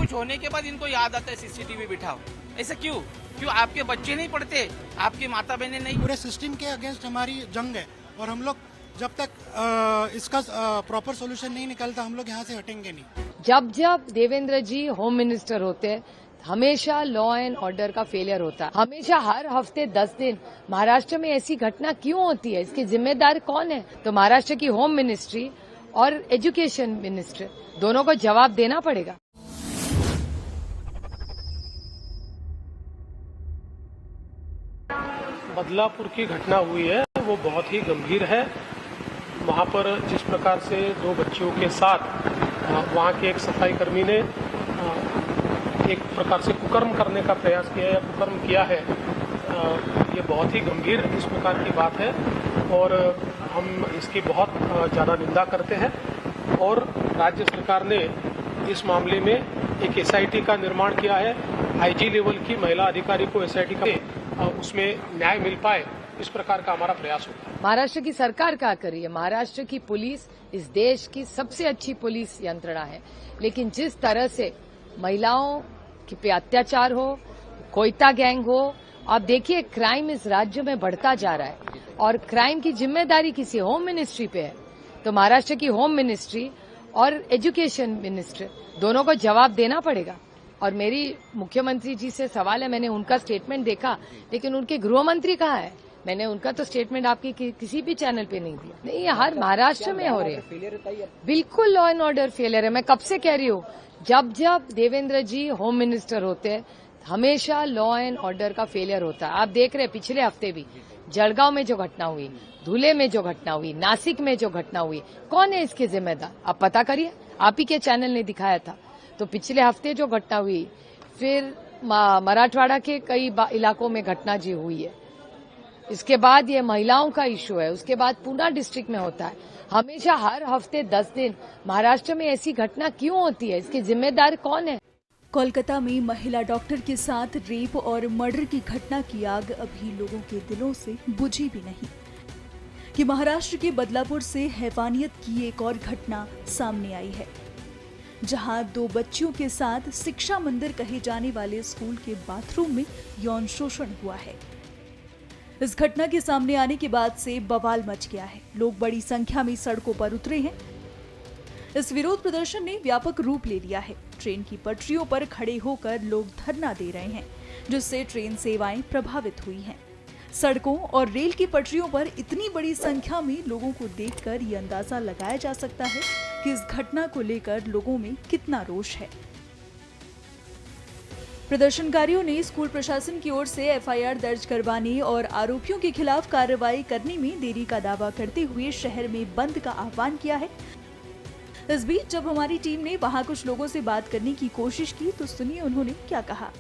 कुछ होने के बाद इनको याद आता है सीसीटीवी बिठाओ। ऐसा क्यों? क्यों आपके बच्चे नहीं पढ़ते, आपकी माता बहनें नहीं? पूरे सिस्टम के अगेंस्ट हमारी जंग है और हम लोग जब तक इसका प्रॉपर सॉल्यूशन नहीं निकलता हम लोग यहाँ से हटेंगे नहीं। जब जब देवेंद्र जी होम मिनिस्टर होते हैं हमेशा लॉ एंड ऑर्डर का फेलियर होता है। हमेशा हर हफ्ते 10 दिन महाराष्ट्र में ऐसी घटना क्यों होती है, इसकी जिम्मेदार कौन है? तो महाराष्ट्र की होम मिनिस्ट्री और एजुकेशन मिनिस्ट्री दोनों को जवाब देना पड़ेगा। बदलापुर की घटना हुई है वो बहुत ही गंभीर है। वहाँ पर जिस प्रकार से 2 बच्चियों के साथ वहाँ के एक सफाई कर्मी ने एक प्रकार से कुकर्म करने का प्रयास किया या कुकर्म किया है, ये बहुत ही गंभीर इस प्रकार की बात है और हम इसकी बहुत ज़्यादा निंदा करते हैं। और राज्य सरकार ने इस मामले में एक एसआईटी का निर्माण किया है। आईजी लेवल की महिला अधिकारी को एसआईटी का उसमें न्याय मिल पाए, इस प्रकार का हमारा प्रयास होता है। महाराष्ट्र की सरकार क्या कर रही है? महाराष्ट्र की पुलिस इस देश की सबसे अच्छी पुलिस यंत्रणा है, लेकिन जिस तरह से महिलाओं पे अत्याचार हो, कोयता गैंग हो, आप देखिए क्राइम इस राज्य में बढ़ता जा रहा है और क्राइम की जिम्मेदारी किसी होम मिनिस्ट्री पे है। तो महाराष्ट्र की होम मिनिस्ट्री और एजुकेशन मिनिस्ट्री दोनों को जवाब देना पड़ेगा। और मेरी मुख्यमंत्री जी से सवाल है, मैंने उनका स्टेटमेंट देखा लेकिन उनके गृह मंत्री कहाँ है? मैंने उनका तो स्टेटमेंट आपकी किसी भी चैनल पे नहीं दिया। नहीं, ये हर महाराष्ट्र में हो रहे हैं। बिल्कुल लॉ एंड ऑर्डर फेलियर है। मैं कब से कह रही हूँ, जब जब देवेंद्र जी होम मिनिस्टर होते हैं हमेशा लॉ एंड ऑर्डर का फेलियर होता है। आप देख रहे हैं पिछले हफ्ते भी जलगांव में जो घटना हुई, धुले में जो घटना हुई, नासिक में जो घटना हुई, कौन है इसके जिम्मेदार? आप पता करिए, आप ही के चैनल ने दिखाया था। तो पिछले हफ्ते जो घटना हुई, फिर मराठवाड़ा के कई इलाकों में घटना जी हुई है, इसके बाद ये महिलाओं का इश्यू है, उसके बाद पूना डिस्ट्रिक्ट में होता है। हमेशा हर हफ्ते 10 दिन महाराष्ट्र में ऐसी घटना क्यों होती है, इसकी जिम्मेदार कौन है? कोलकाता में महिला डॉक्टर के साथ रेप और मर्डर की घटना की आग अभी लोगों के दिलों से बुझी भी नहीं कि महाराष्ट्र के बदलापुर से हैवानियत की एक और घटना सामने आई है, जहां 2 बच्चियों के साथ शिक्षा मंदिर कहे जाने वाले स्कूल के बाथरूम में यौन शोषण हुआ है। इस घटना के सामने आने के बाद से बवाल मच गया है। लोग बड़ी संख्या में सड़कों पर उतरे हैं। इस विरोध प्रदर्शन ने व्यापक रूप ले लिया है। ट्रेन की पटरियों पर खड़े होकर लोग धरना दे रहे हैं, जिससे ट्रेन सेवाएं प्रभावित हुई हैं। सड़कों और रेल की पटरियों पर इतनी बड़ी संख्या में लोगों को देखकर ये अंदाजा लगाया जा सकता है कि इस घटना को लेकर लोगों में कितना रोष है। प्रदर्शनकारियों ने स्कूल प्रशासन की ओर से एफआईआर दर्ज करवाने और आरोपियों के खिलाफ कार्रवाई करने में देरी का दावा करते हुए शहर में बंद का आह्वान किया है। इस बीच जब हमारी टीम ने वहां कुछ लोगों से बात करने की कोशिश की तो सुनिए उन्होंने क्या कहा।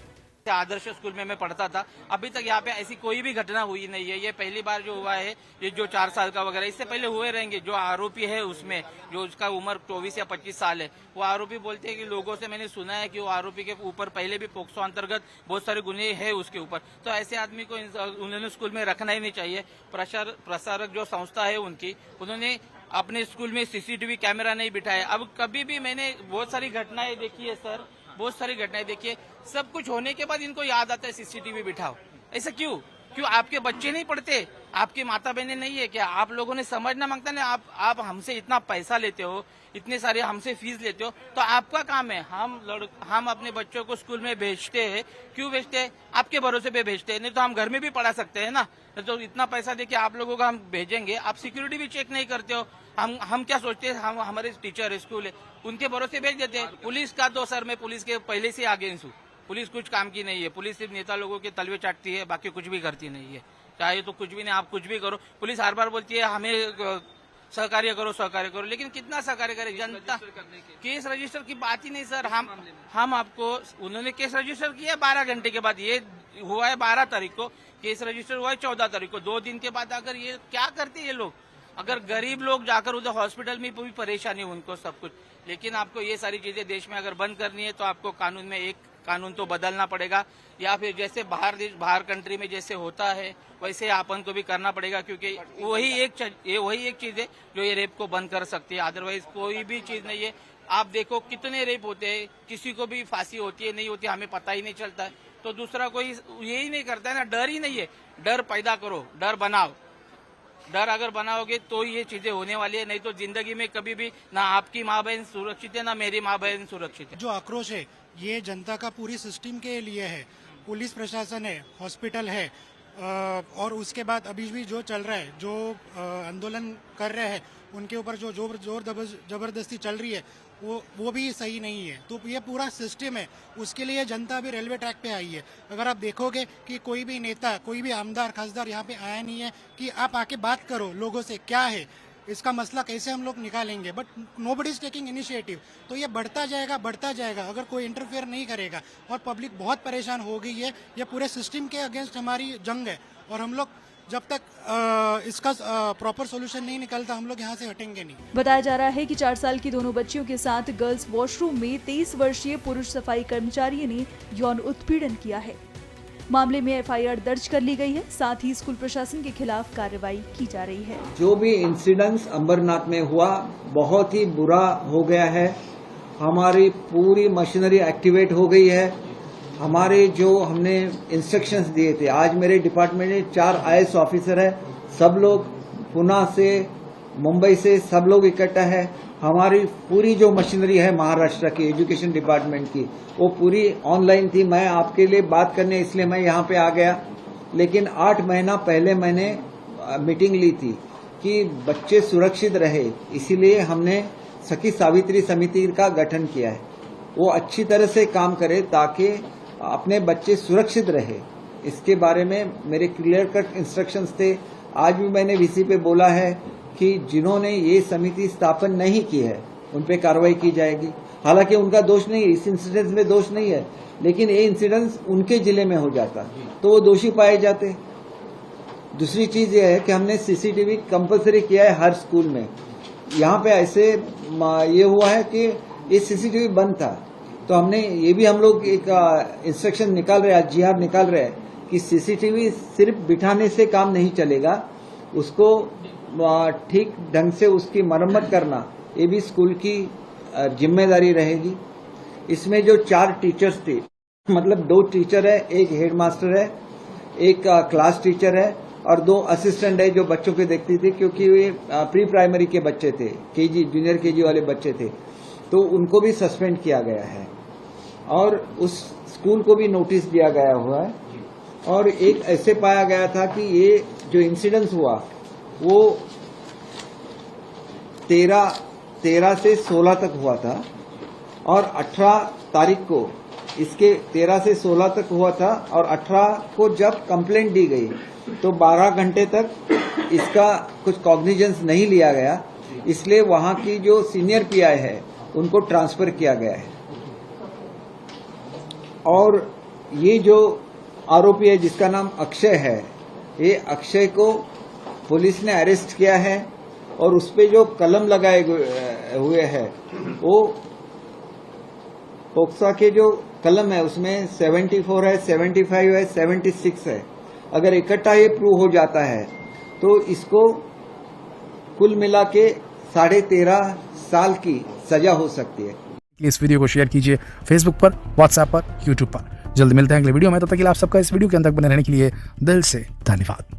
आदर्श स्कूल में मैं पढ़ता था, अभी तक यहाँ पे ऐसी कोई भी घटना हुई नहीं है। ये पहली बार जो हुआ है, ये जो 4 साल का वगैरह, इससे पहले हुए रहेंगे। जो आरोपी है उसमें जो उसका उम्र 24 या 25 साल है, वो आरोपी बोलते हैं कि लोगों से मैंने सुना है कि वो आरोपी के ऊपर पहले भी पोक्सो अंतर्गत बहुत सारे गुने हैं उसके ऊपर। तो ऐसे आदमी को उन्होंने स्कूल में रखना ही नहीं चाहिए। प्रसारक जो संस्था है उनकी, उन्होंने अपने स्कूल में सीसीटीवी कैमरा नहीं बिठाया। अब कभी भी मैंने बहुत सारी घटनाएं देखी है सर, बहुत सारी घटनाएं देखिए, सब कुछ होने के बाद इनको याद आता है सीसीटीवी बिठाओ। ऐसा क्यों? क्यों आपके बच्चे नहीं पढ़ते, आपकी माता बहनें नहीं है क्या? आप लोगों ने समझना मांगता ना, आप हमसे इतना पैसा लेते हो, इतने सारे हमसे फीस लेते हो, तो आपका काम है। हम अपने बच्चों को स्कूल में भेजते हैं। क्यों भेजते हैं? आपके भरोसे पे भेजते हैं, नहीं तो हम घर में भी पढ़ा सकते हैं ना। तो इतना पैसा देके आप लोगों को हम भेजेंगे, आप सिक्योरिटी भी चेक नहीं करते हो। हम क्या सोचते हैं, हम हमारे टीचर स्कूल है उनके भरोसे भेज देते हैं। पुलिस का तो सर मैं पुलिस के पहले से अगेंस्ट हूँ। पुलिस कुछ काम की नहीं है। पुलिस सिर्फ नेता लोगों के तलवे चाटती है, बाकी कुछ भी करती नहीं है। चाहे तो कुछ भी नहीं, आप कुछ भी करो। पुलिस हर बार बोलती है हमें सहकार्य करो, लेकिन कितना सहकार्य करे जनता? केस रजिस्टर की बात ही नहीं सर। हम आपको, उन्होंने केस रजिस्टर किया 12 घंटे के बाद, ये हुआ है 12 तारीख को, केस रजिस्टर हुआ है 14 तारीख को। 2 दिन के बाद अगर ये क्या करते ये लोग, अगर गरीब लोग जाकर उधर हॉस्पिटल में भी परेशानी उनको सब कुछ। लेकिन आपको ये सारी चीजें देश में अगर बंद करनी है तो आपको कानून में एक कानून तो बदलना पड़ेगा, या फिर जैसे बाहर कंट्री में जैसे होता है वैसे अपन को भी करना पड़ेगा, क्योंकि वही एक चीज है जो ये रेप को बंद कर सकती है। अदरवाइज कोई भी चीज नहीं है। आप देखो कितने रेप होते हैं, किसी को भी फांसी होती है नहीं होती हमें पता ही नहीं चलता है। तो दूसरा कोई यही नहीं करता है ना, डर ही नहीं है। डर पैदा करो, डर बनाओ। डर अगर बनाओगे तो ये चीजें होने वाली है, नहीं तो जिंदगी में कभी भी ना आपकी माँ बहन सुरक्षित है ना मेरी माँ बहन सुरक्षित है। जो आक्रोश है ये जनता का पूरी सिस्टम के लिए है, पुलिस प्रशासन है, हॉस्पिटल है, और उसके बाद अभी भी जो चल रहा है, जो आंदोलन कर रहे हैं उनके ऊपर जो जोर जबरदस्ती चल रही है वो भी सही नहीं है। तो ये पूरा सिस्टम है, उसके लिए जनता भी रेलवे ट्रैक पे आई है। अगर आप देखोगे कि कोई भी नेता, कोई भी आमदार खासदार यहाँ पे आया नहीं है कि आप आके बात करो लोगों से, क्या है इसका मसला, कैसे हम लोग निकालेंगे, but nobody is taking initiative. तो ये बढ़ता जाएगा अगर कोई इंटरफेयर नहीं करेगा। और पब्लिक बहुत परेशान हो गई है, ये पूरे सिस्टम के अगेंस्ट हमारी जंग है, और हम लोग जब तक इसका प्रॉपर सॉल्यूशन नहीं निकलता हम लोग यहाँ से हटेंगे नहीं। बताया जा रहा है कि 4 साल की दोनों बच्चियों के साथ गर्ल्स वॉशरूम में 23 वर्षीय पुरुष सफाई कर्मचारी ने यौन उत्पीड़न किया है। मामले में एफआईआर दर्ज कर ली गई है, साथ ही स्कूल प्रशासन के खिलाफ कार्रवाई की जा रही है। जो भी इंसिडेंट्स अंबरनाथ में हुआ बहुत ही बुरा हो गया है। हमारी पूरी मशीनरी एक्टिवेट हो गई है। हमारे जो हमने इंस्ट्रक्शंस दिए थे, आज मेरे डिपार्टमेंट में 4 IAS ऑफिसर है, सब लोग पुणे से, मुंबई से सब लोग इकट्ठा है। हमारी पूरी जो मशीनरी है महाराष्ट्र की एजुकेशन डिपार्टमेंट की, वो पूरी ऑनलाइन थी। मैं आपके लिए बात करने इसलिए मैं यहाँ पे आ गया, लेकिन 8 महीना पहले मैंने मीटिंग ली थी कि बच्चे सुरक्षित रहे, इसीलिए हमने सखी सावित्री समिति का गठन किया है। वो अच्छी तरह से काम करे ताकि अपने बच्चे सुरक्षित रहे, इसके बारे में मेरे क्लियर कट इंस्ट्रक्शंस थे। आज भी मैंने वीसी पे बोला है कि जिन्होंने ये समिति स्थापन नहीं की है उन पे कार्रवाई की जाएगी। हालांकि उनका दोष नहीं है, इस इंसिडेंट में दोष नहीं है, लेकिन ये इंसिडेंट उनके जिले में हो जाता तो वो दोषी पाए जाते। दूसरी चीज ये है कि हमने सीसीटीवी कंपलसरी किया है हर स्कूल में। यहाँ पे ऐसे ये हुआ है कि ये सीसीटीवी बंद था, तो हमने ये भी हम लोग एक इंस्ट्रक्शन निकाल रहे हैं, GR निकाल रहे हैं कि सीसीटीवी सिर्फ बिठाने से काम नहीं चलेगा, उसको ठीक ढंग से उसकी मरम्मत करना ये भी स्कूल की जिम्मेदारी रहेगी। इसमें जो 4 टीचर्स थे, मतलब 2 टीचर है, एक हेडमास्टर है, एक क्लास टीचर है और 2 असिस्टेंट है जो बच्चों को देखती थी, क्योंकि वे प्री प्राइमरी के बच्चे थे, KG जूनियर KG वाले बच्चे थे, तो उनको भी सस्पेंड किया गया है और उस स्कूल को भी नोटिस दिया गया हुआ है। और एक ऐसे पाया गया था कि ये जो इंसिडेंस हुआ वो 13 से 16 तक हुआ था और 18 तारीख को इसके 13 से 16 तक हुआ था और 18 को जब कंप्लेंट दी गई तो 12 घंटे तक इसका कुछ कॉग्निजेंस नहीं लिया गया, इसलिए वहां की जो सीनियर PI है उनको ट्रांसफर किया गया है। और ये जो आरोपी है जिसका नाम अक्षय है, ये अक्षय को पुलिस ने अरेस्ट किया है और उस पे जो कलम लगाए हुए हैं वो पोक्सा के जो कलम है उसमें 74 है, 75 है, 76 है। अगर इकट्ठा ये प्रूव हो जाता है तो इसको कुल मिला के 13.5 साल की सजा हो सकती है। इस वीडियो को शेयर कीजिए फेसबुक पर, व्हाट्सएप पर, यूट्यूब पर। जल्द मिलते हैं अगले वीडियो में, तब तक के लिए आप सबका इस वीडियो के अंदर बने रहने के लिए दिल से धन्यवाद।